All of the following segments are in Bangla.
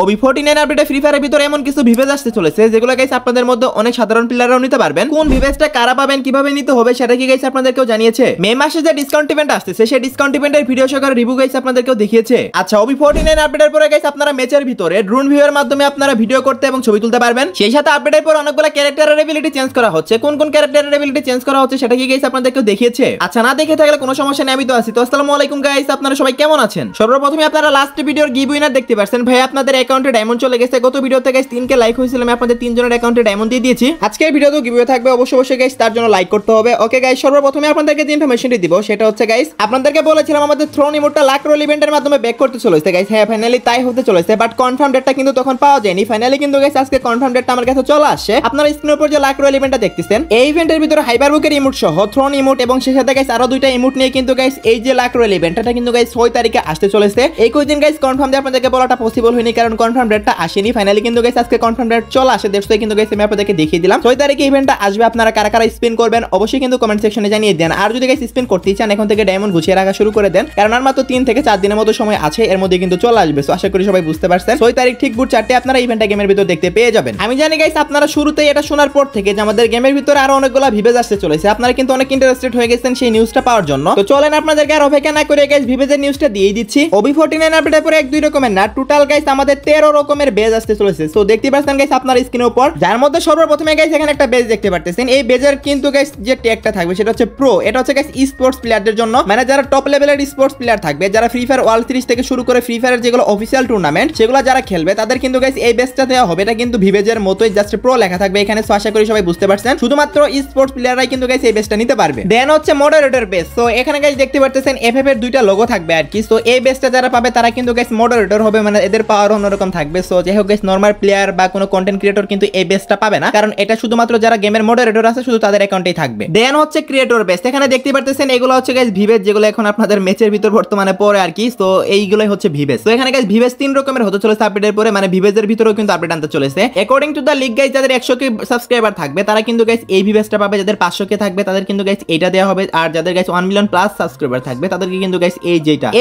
OB49 আপডেটে ফ্রি ফায়ারের ভিতরে এমন কিছু ভিভেজ আসতে চলেছে যেগুলো গাইস আপনাদের মধ্যে অনেক সাধারণ প্লেয়াররাও নিতে পারবেন। কোন ভিভেজটা কারা পাবেন, কিভাবে নিতে হবে সেটা কি গাইস আপনাদেরকেও জানিয়েছে। মে মাসে যে ডিসকাউন্ট ইভেন্ট আসছে সেই ডিসকাউন্ট ইভেন্টের ভিডিও সহকারে রিভিউ গাইস আপনাদেরকেও দেখিয়েছে। আচ্ছা, OB49 আপডেটের পরে গাইস আপনারা ম্যাচের ভিতরে ড্রোন ভিউয়ের মাধ্যমে আপনারা ভিডিও করতে এবং ছবি তুলতে পারবেন। সেই সাথে আপডেটের পর অনেকগুলো ক্যারেক্টারের এবিলিটি চেঞ্জ করা হচ্ছে। কোন কোন ক্যারেক্টারের এবিলিটি চেঞ্জ করা হচ্ছে সেটা কি গাইস আপনাদেরকেও দেখিয়েছে। আচ্ছা, না দেখে থাকলে কোনো সমস্যা নেই, আমি তো আছি। তো আসসালামু আলাইকুম গাইস, আপনারা সবাই কেমন আছেন? সর্বপ্রথমে আপনারা লাস্ট ভিডিওর গিভ উইনার দেখতে পাচ্ছেন। ভাই আপনাদের অ্যাকাউন্টে ডায়মন্ড চলে গেছে। গত ভিডিওতে গাইস 3k লাইক হয়েছিল, আমি আপনাদের তিনজনের অ্যাকাউন্টে ডায়মন্ড দিয়ে দিয়েছি। আজকের ভিডিওতেও গিভওয়ে থাকবে, অবশ্যই গাইস তার জন্য লাইক করতে হবে। ওকে গাইস, সর্বপ্রথমে আপনাদেরকে যে ইনফরমেশনটি দিব সেটা হচ্ছে গাইস, আপনাদেরকে বলেছিলাম আমাদের থ্রোন ইমোটটা লাক রোল ইভেন্টের মাধ্যমে ব্যাক করতে চলেছে গাইস। হ্যাঁ, ফাইনালি তাই হতে চলেছে, বাট কনফার্ম ডেটটা কিন্তু তখন পাওয়া যায়নি। ফাইনালি কিন্তু গাইস আজকে কনফার্ম ডেটটা আমার কাছে চলে আসছে। আপনারা স্ক্রিনের উপর যে লাক রোল ইভেন্টটা দেখতেছেন, এই ইভেন্টের ভিতরে হাইপারবুকের ইমোট সহ থ্রোন ইমোট এবং সেই সাথে গাইস আরো দুইটা ইমোট নিয়ে কিন্তু গাইস এই যে লাক রোল ইভেন্টটা কিন্তু গাইস 6 তারিখে আসতে চলেছে। এই কয়েকদিন গাইস কনফার্ম দিয়ে আপনাদেরকে বলাটা পসিবল হয়নি, কারণ কনফার্ম ডেটটা আসেনি। ফাইনালি কিন্তু গাইস আজকে কনফার্ম ডেট চলে আসে। দেখতে কিন্তু গাইস আমি আপনাদেরকে দেখিয়ে দিলাম 6 তারিখে ইভেন্টটা আসবে। আপনারা কারা কারা স্পিন করবেন অবশ্যই কিন্তু কমেন্ট সেকশনে জানিয়ে দেন। আর যদি গাইস স্পিন করতে চান এখন থেকে ডায়মন্ড গুছিয়ে রাখা শুরু করে দেন, কারণ আর মাত্র 3 থেকে 4 দিনের মতো সময় আছে, এর মধ্যে কিন্তু চলে আসবে। সো আশা করি সবাই বুঝতে পারছেন 6 তারিখ ঠিক ভোর 4টে আপনারা ইভেন্টটা গেমের ভিতর দেখতে পেয়ে যাবেন। আমি জানি গাইস আপনারা শুরুতেই এটা শোনার পর থেকে যে আমাদের গেমের ভিতরে আরো অনেকগুলো ভিভেজ আসতে চলেছে, আপনারা কিন্তু অনেক ইন্টারেস্টেড হয়ে গেছেন সেই নিউজটা পাওয়ার জন্য। তো চলেন আপনাদেরকে আর অপেক্ষা না করে গাইস ভিভেজের নিউজটা দিয়ে দিচ্ছি। OB49 আপডেটের পরে 1-2 রকমের না, টোটাল গাইস আমাদের 13 রকমের বেজ আসতে চলেছে। সো দেখতে পাচ্ছেন গাইস আপনার স্ক্রিনের উপর, যার মধ্যে সর্বপ্রথমে গাইস এখানে একটা বেজ দেখতে পাচ্ছেন। এই বেজের কিন্তু গাইস যে ট্যাগটা থাকবে সেটা হচ্ছে প্রো। এটা হচ্ছে গাইস স্পোর্টস প্লেয়ারদের জন্য, মানে যারা টপ লেভেলের স্পোর্টস প্লেয়ার থাকবে, যারা ফ্রি ফায়ার ওয়ার্ল্ড সিরিজ থেকে শুরু করে ফ্রি ফায়ারের যেগুলো অফিশিয়াল টুর্নামেন্ট সেগুলো যারা খেলবে তাদের কিন্তু গাইস এই বেজটা দেওয়া হবে। এটা কিন্তু ভিভেজের মতোই জাস্ট প্রো লেখা থাকবে এখানে। সো আশা করি সবাই বুঝতে পারছেন শুধুমাত্র স্পোর্টস প্লেয়াররাই কিন্তু গাইস এই বেজটা নিতে পারবে। দেন হচ্ছে মডারেটর বেজ। সো এখানে গাইস দেখতে পাচ্ছেন এফএফ এর দুইটা লোগো থাকবে আর কি। সো এই বেজটা যারা পাবে তারা কিন্তু গাইস মডারেটর হবে, মানে এদের পাওয়ার অন্যরকম থাকবে। সো যাই হোক গাইস, নরমাল প্লেয়ার বা কোনো কন্টেন্ট ক্রিয়েটর কিন্তু এই বেজটা পাবে না, কারণ এটা শুধুমাত্র যারা গেমের মডারেটর আছে শুধু তাদের অ্যাকাউন্টেই থাকবে। দেন হচ্ছে ক্রিয়েটর বেজ। এখানে দেখতে পাচ্ছেন এগুলো হচ্ছে গাইস ভিভেজ, যেগুলো এখন আপনাদের ম্যাচের ভিতর বর্তমানে পড়ে আর কি। সো এইগুলাই হচ্ছে ভিভেজ। তো এখানে গাইস ভিভেজ 3 রকমের হতে চলেছে আপডেটের পরে, মানে ভিভেজের ভিতরেও কিন্তু আপডেট আনতে চলেছে। According to the league guys, যাদের 100k সাবস্ক্রাইবার থাকবে তারা কিন্তু গাইস এই ভিভেজটা পাবে, যাদের 500k থাকবে তাদের কিন্তু গাইস এইটা দেওয়া হবে, আর যাদের গাইস 1 মিলিয়ন প্লাস সাবস্ক্রাইবার থাকবে তাদেরকে কিন্তু গাইস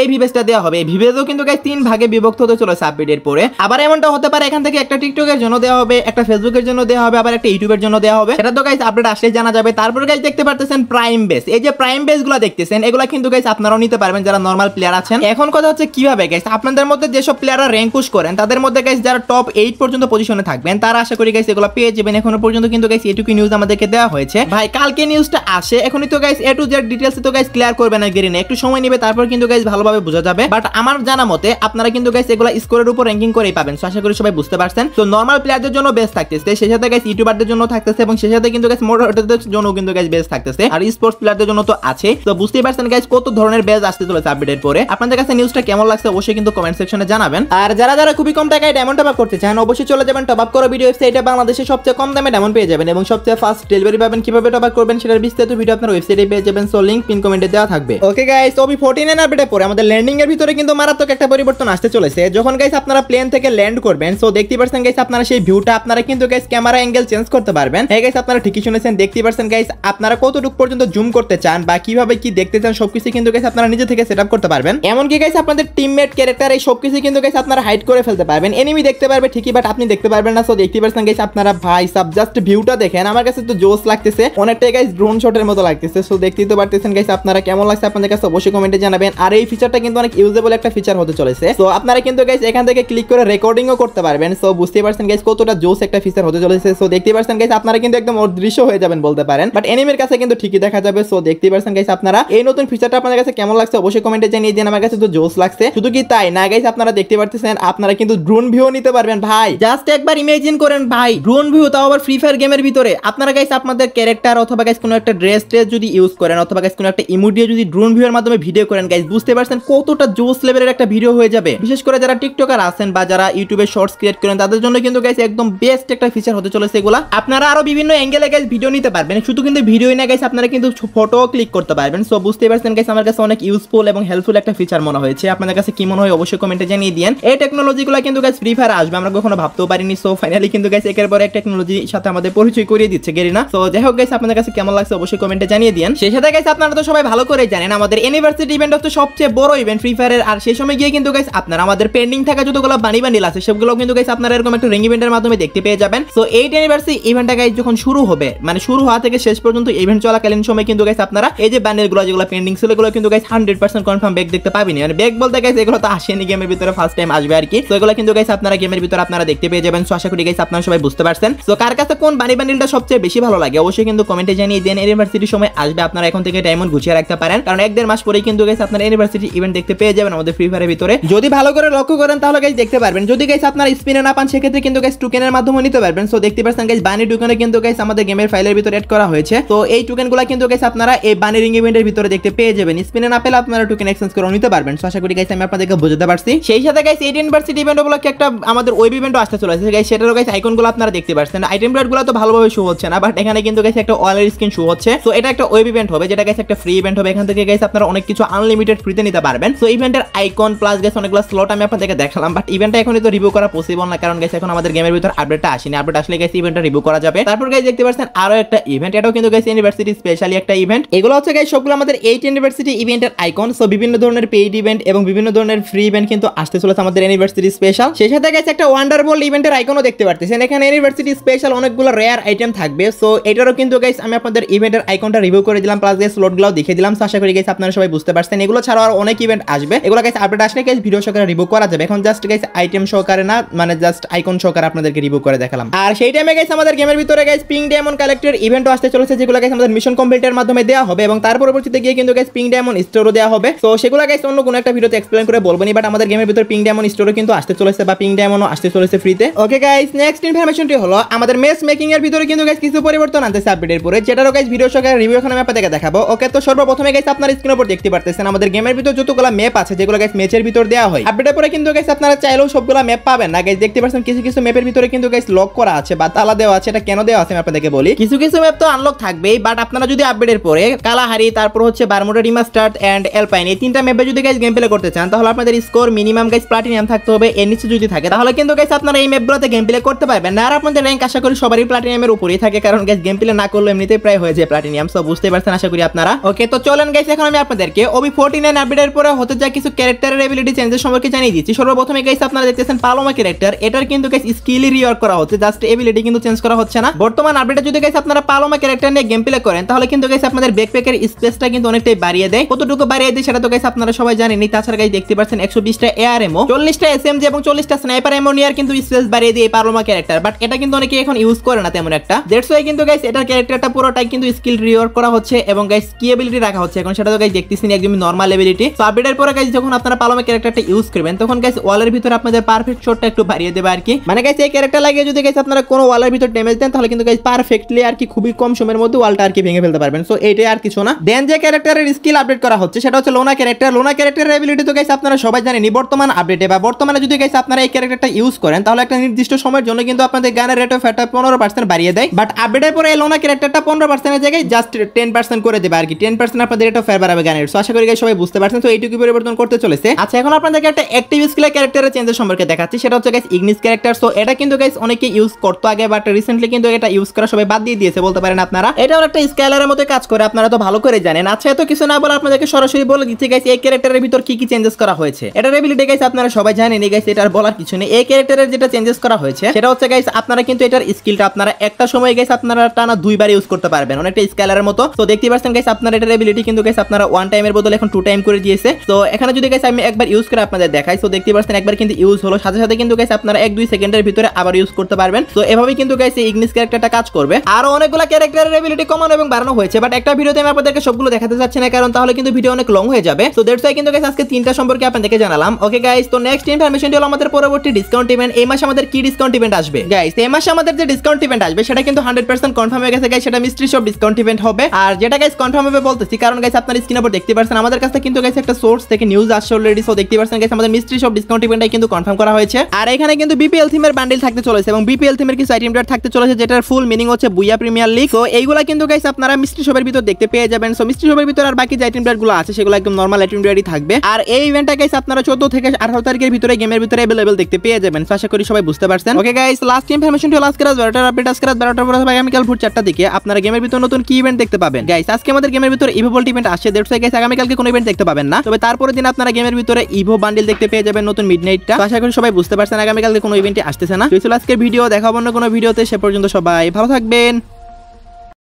এই ভিভেজটা দেওয়া হবে। এই ভিভেজও কিন্তু গাইস 3 ভাগে বিভক্ত হতে চলেছে আপডেটের পরে। আবার এমনটা হতে পারে এখান থেকে একটা টিকটকের জন্য দেওয়া হবে, একটা ফেসবুকের জন্য দেওয়া হবে, আবার একটা ইউটিউবের জন্য দেওয়া হবে। সেটা তো গাইস আপডেট আসলে জানা যাবে। তারপর গাইস দেখতে পাচ্ছেন প্রাইম বেস। এই যে প্রাইম বেসগুলো দেখতেছেন এগুলা কিন্তু গাইস আপনারাও নিতে পারবেন যারা নরমাল প্লেয়ার আছেন। এখন কথা হচ্ছে কিভাবে গাইস আপনাদের মধ্যে যেসব প্লেয়াররা র‍্যাঙ্ক পুশ করেন তাদের মধ্যে গাইস যারা টপ 8 পর্যন্ত পজিশনে থাকবেন তারা আশা করি গাইস এগুলো পেয়ে যাবেন। এখনো পর্যন্ত কিন্তু গাইস এটুকু নিউজ আমাদেরকে দেওয়া হয়েছে। ভাই কালকে নিউজটা আসে, এখনই তো guys A to Z details তো গাইস ক্লিয়ার করবে না গেরিনা, একটু সময় নেবে, তারপর কিন্তু গাইস ভালোভাবে বোঝা যাবে। বাট আমার জানা মতে আপনারা কিন্তু গাইস এগুলো স্কোরের উপর র‍্যাঙ্কিং করেই পাবেন। সো আশা করি সবাই বুঝতে পারছেন। তো নরমাল প্লেয়ারদের জন্য বেস থাকতেছে, সেই সাথে গাইস ইউটিউবারদের জন্য থাকতেছে, এবং সেই সাথে কিন্তু গাইস মডারেটরদের জন্য কিন্তু গাইস বেস থাকতেছে, আর স্পোর্টস প্লেয়ারদের জন্য তো আছে। তো বুঝতেই পারছেন গাইস কত ধরনের বেস আসতে চলেছে আপডেটের পরে। আপনাদের কাছে নিউজটা কেমন লাগছে অবশ্যই কিন্তু কমেন্ট সেকশনে জানাবেন। আর যারা যারা খুবই কম টাকায় ডায়মন্ড টপ আপ করতে চান অবশ্যই চলে যাবেন টপ আপ করা ভিডিও ওয়েবসাইটে। বাংলাদেশের সবচেয়ে কম দামে ডায়মন্ড পেয়ে যাবেন এবং সবচেয়ে ফাস্ট ডেলিভারি পাবেন। কিভাবে টপ আপ করবেন সেটার বিস্তারিত ভিডিও আপনার ওয়েবসাইটে পেয়ে যাবেন। সো লিংক পিন কমেন্টে দেওয়া থাকবে। ওকে গাইস, OB49 আপডেটের পরে আমাদের ল্যান্ডিং এর ভিতরে কিন্তু মারাত্মক একটা পরিবর্তন আসতে চলেছে। যখন গাইস আপনারা প্লেন থেকে ল্যান্ড করবেন, সো দেখতে পাচ্ছেন গাইস আপনারা সেই ভিউটা আপনারা কিন্তু গাইস ক্যামেরা অ্যাঙ্গেল চেঞ্জ করতে পারবেন। হ্যাঁ গাইস, আপনারা ঠিকই শুনেছেন, দেখতে পাচ্ছেন গাইস আপনারা কতটুকু পর্যন্ত জুম করতে চান বা কিভাবে কি দেখতে চান সবকিছু কিন্তু গাইস আপনারা নিজে থেকে সেটআপ করতে পারবেন। এমনকি গাইস আপনাদের টিমমেট ক্যারেক্টার এই সবকিছু কিন্তু গাইস আপনারা হাইড করে ফেলতে পারবেন। এনিমি দেখতে পারবে ঠিকই, বাট আপনি দেখতে পারবেন না। সো দেখতে পাচ্ছেন গাইস আপনারা ভাই সাব জাস্ট ভিউটা দেখেন, আমার কাছে তো জোস লাগতেছে, অনেকটাই গাইস ড্রোন শটের মতো লাগতেছে। সো দেখতেই তো পারতেছেন গাইস আপনারা কেমন লাগছে আপনাদের কাছে অবশ্যই কমেন্টে জানাবেন। আর এই ফিচারটা কিন্তু অনেক ইউজেবল একটা ফিচার হতে চলেছে। সো আপনারা কিন্তু গাইস এখান থেকে ক্লিক করে রেকর্ডিংও করতে পারবেন। সো বুঝতেই পারছেন গাইস কতটা জোস একটা ফিচার হতে চলেছে। সো দেখতে পারছেন গাইস আপনারা কিন্তু একদম অদৃশ্য হয়ে যাবেন বলতে পারেন, বাট এনিমির কাছে কিন্তু ঠিকই দেখা যাবে। সো দেখতে পারছেন গাইস আপনারা এই নতুন ফিচারটা আপনাদের কাছে কেমন লাগছে অবশ্যই কমেন্টে জানিয়ে দিন। আমার কাছে তো জোস লাগছে। শুধু কি তাই না গাইস, আপনারা দেখতে পারতেছেন আপনারা কিন্তু ড্রোন ভিউ নিতে পারবেন। ভাই জাস্ট একবার ইমাজিন করেন ভাই, ড্রোন ভিউ, তাও আবার ফ্রি ফায়ার গেমের ভিতরে। আপনারা গাইস আপনাদের ক্যারেক্টার অথবা গাইস কোনো একটা ড্রেস যদি ইউজ করেন অথবা গাইস কোনো একটা ইমোডিও যদি ড্রোন ভিউয়ের মাধ্যমে ভিডিও করেন গাইস, বুঝতে পারছেন কতটা জোস লেভেলের একটা ভিডিও হয়ে যাবে। বিশেষ করে যারা টিকটকার আছেন বা যারা ইউটিউবে শর্টস ক্রিয়েট করেন তাদের জন্য কিন্তু গাইস একদম বেস্ট একটা ফিচার হতে চলেছে এগুলা। আপনারা আরো বিভিন্ন অ্যাঙ্গেলে গাইস ভিডিও নিতে পারবেন, শুধু কিন্তু ভিডিওই না গাইস আপনারা কিন্তু ফটো ক্লিক করতে পারবেন। সো বুঝতে পারছেন গাইস আমার কাছে অনেক ইউজফুল এবং হেল্পফুল একটা ফিচার মনে হয়েছে। আপনাদের কাছে কি মনে হয় অবশ্যই কমেন্টে জানিয়ে দিন। এই টেকনোলজিগুলো কিন্তু গাইস ফ্রি ফায়ার আসবে আমরা কখনো ভাবতেও পারিনি। সো ফাইনালি কিন্তু গাইস একের পর এক টেকনোলজির সাথে আমাদের পরিচয় করিয়ে দিচ্ছে গেরিনা। সো যাই হোক গাইস আপনাদের কাছে কেমন লাগছে অবশ্যই কমেন্টে জানিয়ে দিন। সেই সাথে গাইস আপনারা তো সবাই ভালো করে জানেন আমাদের ইউনিভার্সিটি ইভেন্ট হচ্ছে সবচেয়ে বড় ইভেন্ট ফ্রি ফায়ারের। আর সেই সময় গিয়ে কিন্তু গাইস আপনারা আমাদের পেন্ডিং থাকা যতগুলো বানি বান্ডিল আছে সেগুলো কিন্তু গাইস আপনারা এরকম একটা রিং ইভেন্টের মাধ্যমে দেখতে পেয়ে যাবেন। সো 8th অ্যানিভার্সারি ইভেন্টটা গাইস যখন শুরু হবে, মানে শুরু হওয়া থেকে শেষ পর্যন্ত ইভেন্ট চলাকালীন সময় কিন্তু গাইস আপনারা এই যে বান্ডেলগুলো যেগুলো পেন্ডিং ছিল এগুলো কিন্তু গাইস 100% কনফার্ম ব্যাক দেখতে পাবেন। মানে ব্যাক বলতে গাইস এগুলো তো আসেনি গেমের ভিতরে, ফার্স্ট টাইম আসবে আর কি। তো এগুলো কিন্তু গাইস আপনারা গেমের ভিতরে আপনারা দেখতে পেয়ে যাবেন। সো আশা করি গাইস আপনারা সবাই বুঝতে পারছেন। সো কার কাছে কোন বানি বান্ডিলটা সবচেয়ে বেশি ভালো লাগে অবশ্যই কিন্তু কমেন্টে জানিয়ে দেন। অ্যানিভার্সারি সময় আসবে, আপনারা এখন থেকে ডায়মন্ড গুছিয়ে রাখতে পারেন, কারণ 1-1.5 মাস পরেই কিন্তু গাইস আপনারা অ্যানিভার্সারি ইভেন্ট দেখতে পেয়ে যাবেন আমাদের ফ্রি ফায়ারের ভিতরে। যদি ভালো করে লক্ষ্য করেন তাহলে গাইস দেখতে পারবেন, যদি গাইস আপনারা স্পিনে না পান সেক্ষেত্রে কিন্তু গাইস টোকেনের মাধ্যমে নিতে পারবেন। সো দেখতে পাচ্ছেন গাইস বানি টোকেনে কিন্তু গাইস আমাদের গেমের ফাইলের ভিতরে এড করা হয়েছে। তো এই টোকেনগুলো কিন্তু গাইস আপনারা এই বানি রিং ইভেন্টের ভিতরে দেখতে পেয়ে যাবেন। স্পিনে না পেলে আপনারা টোকেন এক্সচেঞ্জ করে নিতে পারবেন। সো আশা করি গাইস আমি আপনাদেরকে বুঝাতে পারছি। সেই সাথে গাইস 8th ইউনিভার্সিটি ইভেন্ট উপলক্ষে একটা আমাদের ওয়েব ইভেন্টও আসতে চলেছে গাইস, সেটারও গাইস আইকনগুলো আপনারা দেখতে পাচ্ছেন। আইটেম ব্লাডগুলো তো ভালোভাবে শো হচ্ছে না, বাট এখানে কিন্তু গাইস একটা ওয়ালের স্ক্রিন শো হচ্ছে। সো এটা একটা ওয়েব ইভেন্ট হবে, যেটা গাইস একটা ফ্রি ইভেন্ট হবে। এখান থেকে গাইস আপনারা অনেক কিছু আনলিমিটেড ফ্রিতে নিতে পারবেন। সো ইভেন্টের আইকন প্লাস গাইস অনেকগুলো স্লট আমি আপনাদেরকে দেখালাম, বাট ইভেন্টটা এখনই তো রিভিউ করা পসিবল না, কারণ গাইস এখন আমাদের গেমের ভিতর আপডেটটা আসেনি। আপডেট আসলে গাইস ইভেন্টটা রিভিউ করা যাবে। তারপর গাইস দেখতে পাচ্ছেন আরো একটা ইভেন্ট, এটাও কিন্তু গাইস ইউনিভার্সিটি স্পেশালি একটা ইভেন্ট। এগুলো হচ্ছে গাইস সবগুলো আমাদের 8th ইউনিভার্সিটি ইভেন্টের আইকন। সো বিভিন্ন ধরনের পেইড ইভেন্ট এবং বিভিন্ন ধরনের ফ্রি ইভেন্ট কিন্তু আসতে চলেছে আমাদের ইউনিভার্সিটি স্পেশাল। সেই সাথে গাইস একটা ওয়ান্ডারবল ইভেন্টের আইকনও দেখতে পারতেছেন। এখানে ইউনিভার্সিটি স্পেশাল অনেকগুলো রেয়ার আইটেম থাকবে। সো এটারও কিন্তু গাইস আমি আপনাদের ইভেন্টের আইকনটা রিভিউ করে দিলাম, প্লাস গাইস স্লটগুলো দেখিয়ে দিলাম। সো আশা করি গাইস আপনারা সবাই বুঝতে পারছেন। এগুলো ছাড়াও আর অনেক ইভেন্ট আসবে, এগুলো গাইস আপডেট আসলে গাইস ভিডিও সহকারে রিভিউ করা যাবে। এখন জাস্ট গাইস আইটেম সহকারে না, মানে জাস্ট আইকন সহকারে আপনাদেরকে রিভিউ করে দেখালাম। আর সেই টাইমে গাইস আমাদের গেমের ভিতরে গাইস পিং ডায়মন্ড কালেক্টর ইভেন্টও আসতে চলেছে, যেগুলো গাইস আমাদের মিশন কমপ্লিটের মাধ্যমে দেওয়া হবে এবং তার পরবর্তীতে গিয়ে কিন্তু গাইস পিং ডায়মন্ড স্টোরও দেওয়া হবে। সো সেগুলো গাইস অন্য কোনো একটা ভিডিওতে এক্সপ্লেইন করে বলবো নি, বাট আমাদের গেমের ভিতরে পিং ডায়মন্ড স্টোরও কিন্তু আসতে চলেছে বা পিং ডায়মন্ডও আসতে চলেছে ফ্রিতে। ওকে গাইস, নেক্সট ইনফরমেশনটি হলো আমাদের মেস মেকিং এর ভিতরে কিন্তু গাইস কিছু পরিবর্তন আনতেছে আপডেটের পরে, যেটারও গাইস ভিডিও সহকারে রিভিউ এখন আমি আপনাদেরকে দেখাবো। ওকে, তো সর্বপ্রথমে গাইস আপনারা স্ক্রিনের উপর দেখতে পারতেছেন আমাদের গেমের ভিতর যতগুলো ম্যাপ আছে, যেগুলো গাইস ম্যাচের ভিতর দেওয়া হয়। আপডেটের পরে কিন্তু গাইস আপনারা চাইলেও সবগুলো ম্যাপ পাবেন না গাইস। দেখতে পাচ্ছেন কিছু কিছু ম্যাপের ভিতরে কিন্তু গাইস লক করা আছে বা তালা দেওয়া আছে। এটা কেন দেওয়া আছে আমি আপনাদেরকে বলি। কিছু কিছু ম্যাপ তো আনলক থাকবেই, বাট আপনারা যদি আপডেটের পরে কালাহারি, তারপর হচ্ছে বারমুডা রিমাস্টার্ড এন্ড এলপাইন, এই তিনটা ম্যাপে যদি গাইস গেম প্লে করতে চান তাহলে আপনাদের স্কোর মিনিমাম গাইস প্লাটিনাম থাকতে হবে। এর নিচে যদি থাকে তাহলে কিন্তু গাইস আপনারা এই ম্যাপগুলোতে গেম প্লে করতে পারবেন না। আর আপনাদের র‍্যাঙ্ক আশা করি সবারই প্লাটিনামের উপরেই থাকে, কারণ গাইস গেম প্লে না করলে এমনিতেই প্রায় হয়ে যায় প্লাটিনাম। সো বুঝতে পারছেন আশা করি আপনারা। ওকে, তো চলেন গাইস এখন আমি আপনাদেরকে OB49 আপডেটের পরে হতে যায় কিছু ক্যারেক্টারের এবিলিটি চেঞ্জের সম্পর্কে জানিয়ে দিচ্ছি। সর্বপ্রথমে গাইস আপনারা দেখতেছেন পালোমা ক্যারেক্টার, এটার কিন্তু গাইস স্কিলই রিওয়ার্ক করা হচ্ছে, জাস্ট এবিলিটি কিন্তু চেঞ্জ করা হচ্ছে না। বর্তমান আপডেটে যদি গাইস আপনারা পালোমা ক্যারেক্টার নিয়ে গেম প্লে করেন তাহলে কিন্তু গাইস আপনাদের ব্যাকপ্যাকের স্পেসটা কিন্তু অনেকটাই বাড়িয়ে দেয়। কতটুকু বাড়িয়ে দেয় সেটা তো গাইস আপনারা সবাই জানেনই। তাছাড়া গাইস দেখতে পাচ্ছেন 120টা এআরএমও, 40টা এসএমজি এবং 40টা স্নাইপার এমও নিয়ে কিন্তু স্পেস বাড়িয়ে দিয়ে পালোমা ক্যারেক্টার, বাট এটা কিন্তু অনেকে এখন ইউজ করে না তেমন একটা। দ্যাটস ওয়াই কিন্তু গাইস এটার ক্যারেক্টারটা পুরোটাই কিন্তু স্কিল রিওয়ার্ক করা হচ্ছে এবং গাইস কি এবিলিটি রাখা হচ্ছে এখন সেটা তো গাইস দেখতেছেন একদমই নরমাল এবিলিটি। সো আপডেটের পরে গাইস যখন আপনারা পালোমা ক্যারেক্টারটা ইউজ করবেন তখন গাইস ওয়ালের ভিতরে আপনাদের পারফেক্ট শটটা একটু বাড়িয়ে দেবে আর কি। মানে গাইস এই ক্যারেক্টার লাগিয়ে যদি গাইস আপনারা কোনো ওয়ালের ভিতর ড্যামেজ দেন তাহলে কিন্তু গাইস পারফেক্টলি আর কি খুবই কম সময়ের মধ্যে ওয়ালটা আর কি ভেঙে ফেলতে পারবেন। সো এইটাই আর কিছু না। দেন যে ক্যারেক্টারের স্কিল আপডেট করা হচ্ছে সেটা হচ্ছে লোনা ক্যারেক্টার। লোনা ক্যারেক্টারের এবিলিটি তো গাইস আপনারা সবাই জানেন বর্তমান আপডেটে বা বর্তমানে যদি গাইস আপনারা এই ক্যারেক্টারটা ইউজ করেন তাহলে একটা নির্দিষ্ট সময়ের জন্য কিন্তু আপনাদের গানের রেট অফ ফায়ারটা 15% বাড়িয়ে দেয়, বাট আপডেটের পরে এই লোনা ক্যারেক্টারটা 15% এর জায়গায় জাস্ট 10% করে দেবে আর কি। 10% আপনাদের রেট অফ ফায়ার বাড়াবে গানের। সো আশা করি গাইস সবাই বুঝতে পারছেন। তো এইটুকু পরিবর্তন করতে চলেছে। আচ্ছা, এখন আপনাদেরকে একটা অ্যাক্টিভ স্কিল ক্যারেক্টারের চেঞ্জের সম্পর্কে দেখাচ্ছি, সেটা হচ্ছে গাইস ইগনিস ক্যারেক্টার। সো এটা কিন্তু গাইস অনেকে ইউজ করতো আগে, বাট রিসেন্টলি কিন্তু এটা ইউজ করা সবাই বাদ দিয়ে দিয়েছে বলতে পারেন আপনারা। এটাও একটা স্কেলারের মতো কাজ করে, আপনারা তো ভালো করে জানেন। আচ্ছা, এত কিছু না বলে আপনাদেরকে সরাসরি বলে দিচ্ছি গাইস এই ক্যারেক্টারের ভিতর কি কি চেঞ্জেস করা হয়েছে। এটার এবিলিটি গাইস আপনারা সবাই জানেন গাইস, এটার বলার কিছু নেই। এই ক্যারেক্টারের যেটা চেঞ্জেস করা হয়েছে সেটা হচ্ছে গাইস আপনারা কিন্তু এটার স্কিলটা আপনারা একটা সময় গাইস আপনারা টানা 2 বার ইউজ করতে পারবেন, অনেকটা স্কেলারের মতো। তো দেখতে পাচ্ছেন গাইস আপনারা এটার এবিলিটি কিন্তু গাইস আপনারা 1 টাইমের বদলে এখন 2 টাইম করে দিয়েছে। তো এখানে যদি গাইস আমি একবার ইউজ করে আপনাদের দেখাই, তো দেখতে পাচ্ছেন একবার কিন্তু ইউজ হলো, সাথে সাথে কিন্তু গাইস আপনারা 1-2 সেকেন্ডের ভিতরে আবার ইউজ করতে পারবেন। তো এভাবে কিন্তু গাইস এই ইগনিস ক্যারেক্টারটা কাজ করবে। আরো অনেকগুলো ক্যারেক্টারের এবিলিটি কমানো এবং বাড়ানো হয়েছে, বাট একটা ভিডিওতে আমি আপনাদেরকে সবগুলো দেখাতে যাচ্ছি না, কারণ তাহলে কিন্তু ভিডিও অনেক লং হয়ে যাবে। সো দ্যাটস ওয়াই কিন্তু গাইস আজকে 3টা সম্পর্কে আপনাদেরকে জানালাম। ওকে গাইস, তো নেক্সট ইনফরমেশনটি হলো আমাদের পরবর্তী ডিসকাউন্ট ইভেন্ট। এই মাসে আমাদের কি ডিসকাউন্ট ইভেন্ট আসবে গাইস? এই মাসে আমাদের যে ডিসকাউন্ট ইভেন্ট আসবে সেটা কিন্তু 100% কনফার্ম হয়ে গেছে গাইস। সেটা মিস্ট্রি শপ ডিসকাউন্ট ইভেন্ট হবে। আর যেটা গাইস কনফার্ম হবে বলতেছি কারণ গাইস আপনারা স্ক্রিনের উপর দেখতে পাচ্ছেন আমাদের কাছে কিন্তু গাইস একটা সোর্স থেকে নিউজ আসছে অলরেডি। সো দেখতে পাচ্ছেন গাইস আমাদের মিস্ট্রি শপ ডিসকাউন্ট ইভেন্টটাই কিন্তু কনফার্ম করা হয়েছে। আর এখানে কিন্তু বিপিএল থিমের বান্ডেল থাকতে চলেছে এবং বিপিএল থিমের কিছু আইটেম থাকতে চলেছে, যেটার ফুল মিনিং হচ্ছে বুইয়া প্রিমিয়ার লিগ। সো এইগুলা কিন্তু গাইস আপনারা মিস্ট্রি শপের ভিতর দেখতে পেয়ে যাবেন। সো মিস্ট্রি শপের ভিতর আর বাকি যে আইটেম গুলো আছে সেগুলো একদম নরমাল আইটেম থাকবে। আর এই ইভেন্টটা গাইস আপনারা 14 থেকে 18 তারিখের ভিতরে গেমের ভিতরে अवेलेबल দেখতে পেয়ে যাবেন। সো আশা করি সবাই বুঝতে পারছেন। ওকে গাইস, লাস্ট ইনফরমেশনটি হলো আজকের 12টার আপডেট। আজকের 12টার পরে ভাই আগামীকাল ভোর 4টার দিকে আপনারা গেমের ভিতর নতুন কি ইভেন্ট দেখতে পাবেন গাইস। আজকে আমাদের গেমের ভিতরে ইভো ভোল্ট ইভেন্ট আসছে। দ্যাটস ওয়াই গাইস আগামীকালকে কোনো ইভেন্ট দেখতে পাবেন না, তবে তারপরের দিন আপনারা গেমের ভিতরে ইভো বান্ডেল দেখতে পেয়ে যাবেন নতুন মিডনাইটটা। তো আশা করি সবাই বুঝতে পারছেন আগামীকালকে কোনো ইভেন্টে আসতেছে না। তো এই ছিল আজকের ভিডিও, দেখা হবে অন্য কোনো ভিডিওতে। সে পর্যন্ত সবাই ভালো থাকবেন।